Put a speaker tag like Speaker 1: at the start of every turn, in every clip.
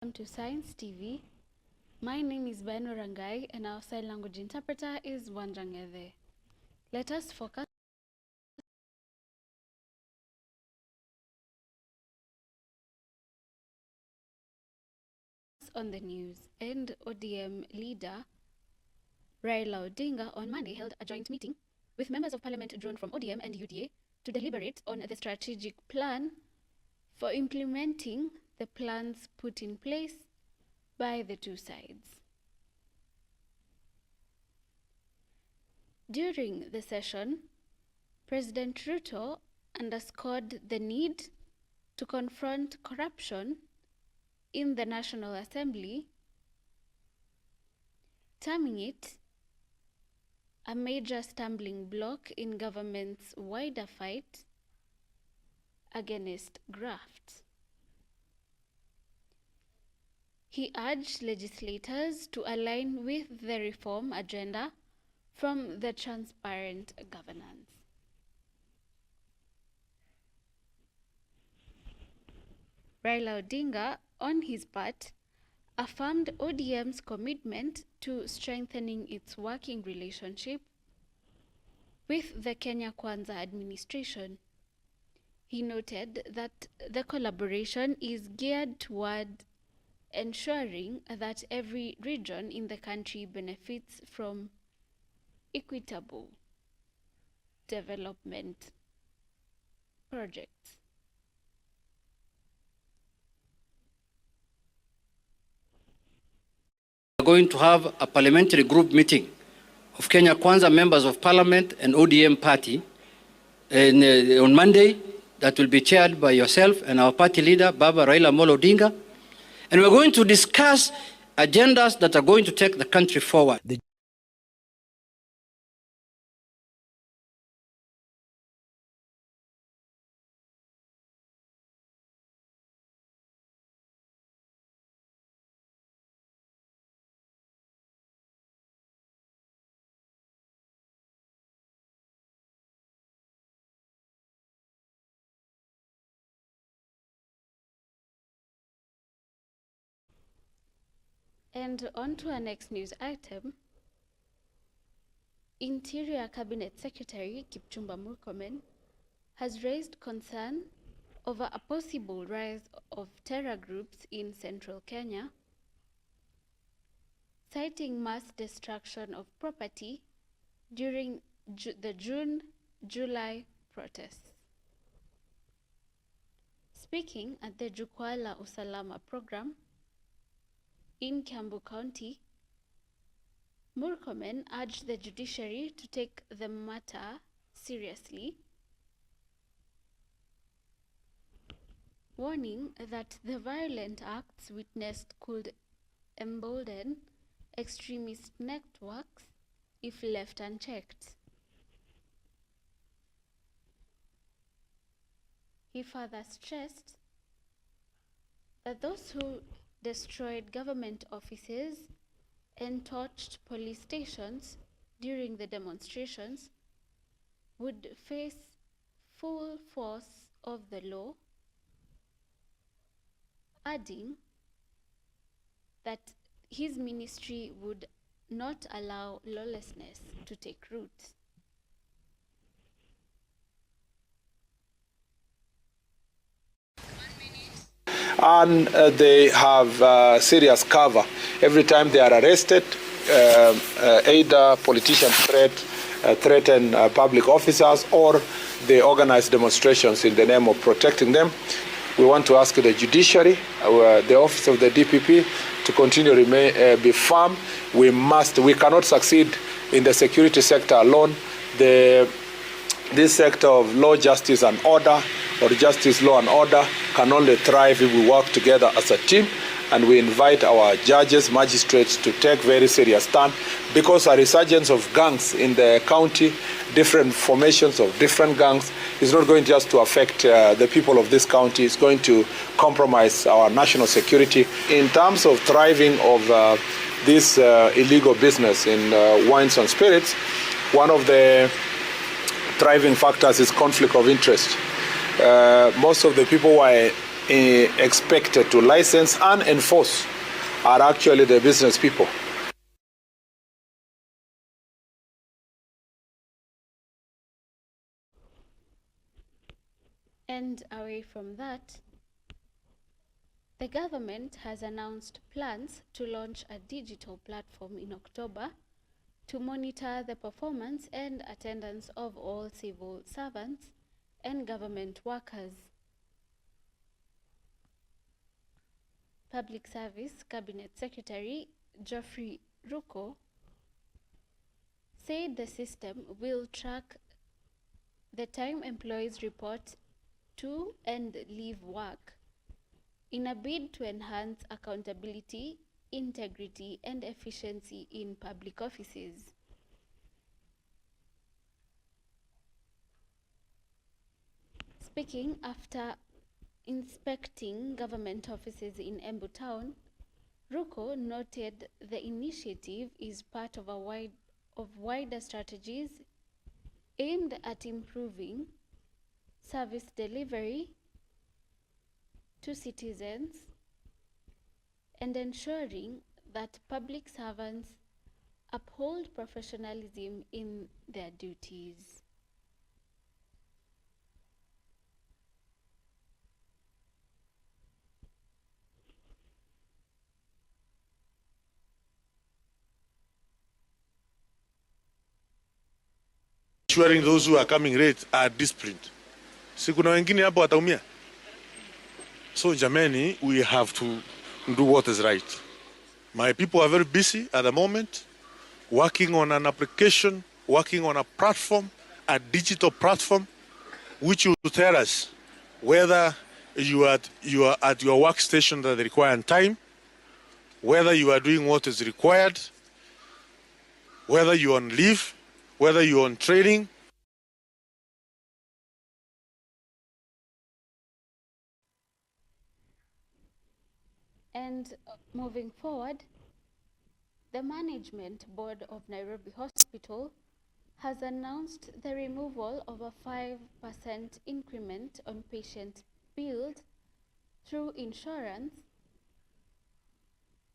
Speaker 1: Welcome to Science TV. My name is Beno Rangai and our sign language interpreter is Wanjangede. Let us focus on the news. And ODM leader Raila Odinga on Monday held a joint meeting with members of parliament drawn from ODM and UDA to deliberate on the strategic plan for implementing the plans put in place by the two sides. During the session, President Ruto underscored the need to confront corruption in the National Assembly, terming it a major stumbling block in government's wider fight against graft. He urged legislators to align with the reform agenda from the transparent governance. Raila Odinga, on his part, affirmed ODM's commitment to strengthening its working relationship with the Kenya Kwanza administration. He noted that the collaboration is geared toward ensuring that every region in the country benefits from equitable development projects.
Speaker 2: We are going to have a parliamentary group meeting of Kenya Kwanza members of parliament and ODM party on Monday that will be chaired by yourself and our party leader, Baba Raila Odinga. And we're going to discuss agendas that are going to take the country forward.
Speaker 1: And on to our next news item. Interior Cabinet Secretary Kipchumba Murkomen has raised concern over a possible rise of terror groups in central Kenya, citing mass destruction of property during the June-July protests. Speaking at the Jukwaa la Usalama program in Kiambu County, Murkomen urged the judiciary to take the matter seriously, warning that the violent acts witnessed could embolden extremist networks if left unchecked. He further stressed that those who destroyed government offices and torched police stations during the demonstrations would face full force of the law, adding that his ministry would not allow lawlessness to take root.
Speaker 3: And they have serious cover. Every time they are arrested, either politicians threaten public officers or they organize demonstrations in the name of protecting them. We want to ask the judiciary, the office of the DPP, to continue to be firm. We cannot succeed in the security sector alone. This sector of law, justice and order, or justice, law and order, can only thrive if we work together as a team. And we invite our judges, magistrates to take very serious stand, because a resurgence of gangs in the county, different formations of different gangs, is not going just to affect the people of this county. It's going to compromise our national security. In terms of thriving of this illegal business in wines and spirits, one of the thriving factors is conflict of interest. Most of the people who are expected to license and enforce are actually the business people.
Speaker 1: And away from that, the government has announced plans to launch a digital platform in October to monitor the performance and attendance of all civil servants and government workers. Public Service Cabinet Secretary Geoffrey Ruto said the system will track the time employees report to and leave work in a bid to enhance accountability, integrity, and efficiency in public offices. Speaking after inspecting government offices in Embu Town, Ruto noted the initiative is part of wider strategies aimed at improving service delivery to citizens and ensuring that public servants uphold professionalism in their duties.
Speaker 4: Ensuring those who are coming late are disciplined. Si kuna wengine hapo wataumia. So jamani, we have to do what is right. My people are very busy at the moment, working on an application, working on a platform, a digital platform, which will tell us whether you are at your workstation at the required time, whether you are doing what is required, whether you're on leave, whether you're on training.
Speaker 1: And moving forward, the Management Board of Nairobi Hospital has announced the removal of a 5% increment on patient bills through insurance,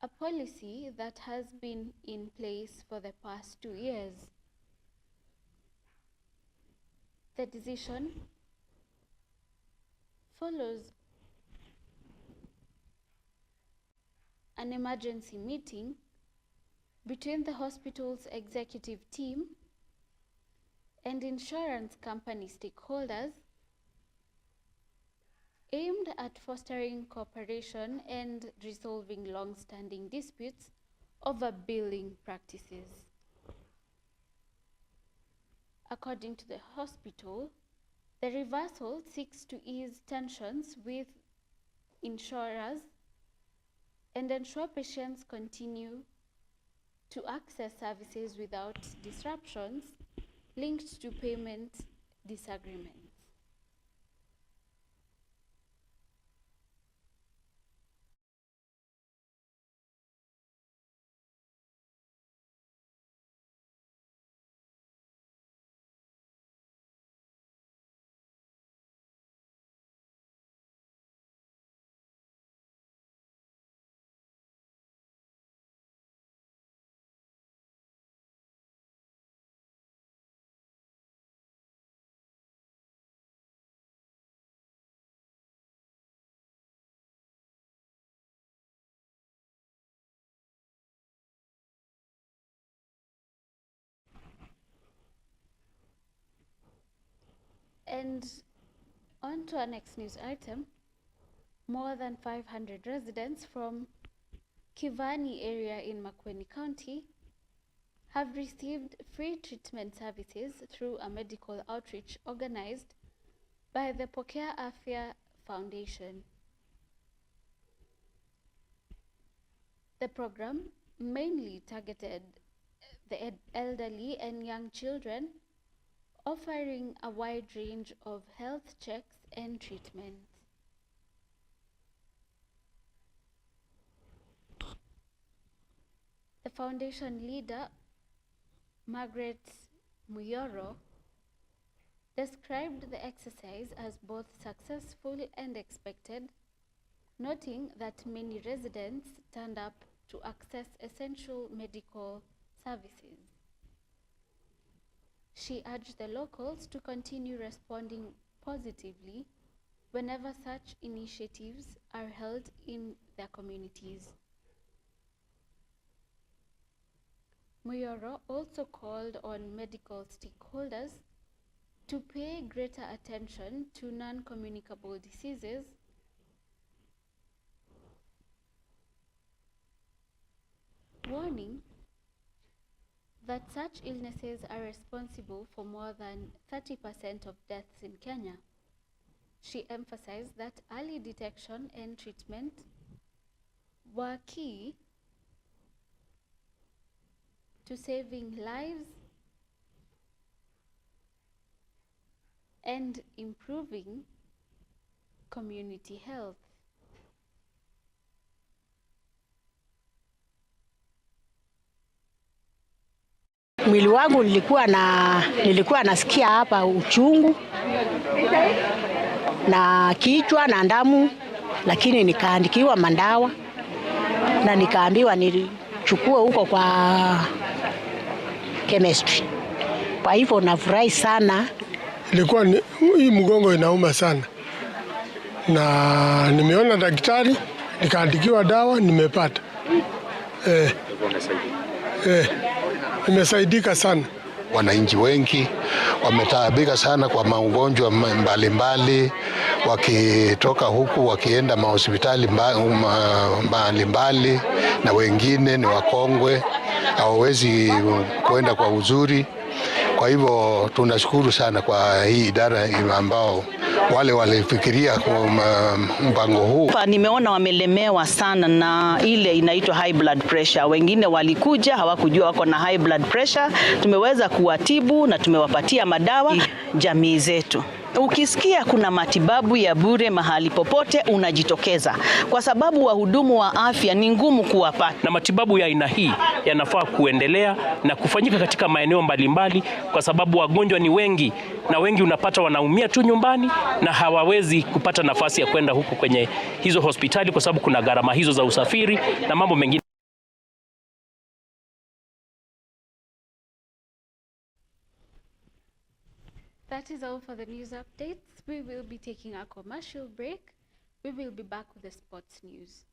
Speaker 1: a policy that has been in place for the past 2 years. The decision follows an emergency meeting between the hospital's executive team and insurance company stakeholders aimed at fostering cooperation and resolving long-standing disputes over billing practices. According to the hospital, the reversal seeks to ease tensions with insurers and ensure patients continue to access services without disruptions linked to payment disagreements. And on to our next news item. More than 500 residents from Kivani area in Makueni County have received free treatment services through a medical outreach organized by the Pokea Afya Foundation. The program mainly targeted the elderly and young children, offering a wide range of health checks and treatments. The foundation leader, Margaret Muyoro, described the exercise as both successful and expected, noting that many residents turned up to access essential medical services. She urged the locals to continue responding positively whenever such initiatives are held in their communities. Muyoro also called on medical stakeholders to pay greater attention to non-communicable diseases warning that such illnesses are responsible for more than 30% of deaths in Kenya. She emphasized that early detection and treatment were key to saving lives and improving community health.
Speaker 5: Mwili wangu nilikuwa nasikia hapa uchungu na kichwa na damu, lakini nikaandikiwa mandawa na nikaambiwa nilichukue huko kwa chemistry. Kwa hivyo nafurahi sana.
Speaker 6: Ilikuwa hii mgongo inauma sana, na nimeona daktari nikaandikiwa dawa, nimepata. Nimesaidika sana.
Speaker 7: Wananchi wengi wametaabika sana kwa magonjwa mbalimbali, wakitoka huku wakienda mahospitali mbalimbali, na wengine ni wakongwe, hawawezi kwenda kwa uzuri. Kwa hivyo tunashukuru sana kwa hii idara ambao wale walifikiria mpango huu.
Speaker 8: Nimeona wamelemewa sana na ile inaitwa high blood pressure. Wengine walikuja hawakujua wako na high blood pressure. Tumeweza kuwatibu na tumewapatia madawa jamii zetu. Ukisikia kuna matibabu ya bure mahali popote unajitokeza, kwa sababu wahudumu wa afya ni ngumu kuwapata.
Speaker 9: Na matibabu ya aina hii yanafaa kuendelea na kufanyika katika maeneo mbalimbali, kwa sababu wagonjwa ni wengi, na wengi unapata wanaumia tu nyumbani na hawawezi kupata nafasi ya kwenda huko kwenye hizo hospitali, kwa sababu kuna gharama hizo za usafiri na mambo mengine.
Speaker 1: That is all for the news updates. We will be taking a commercial break. We will be back with the sports news.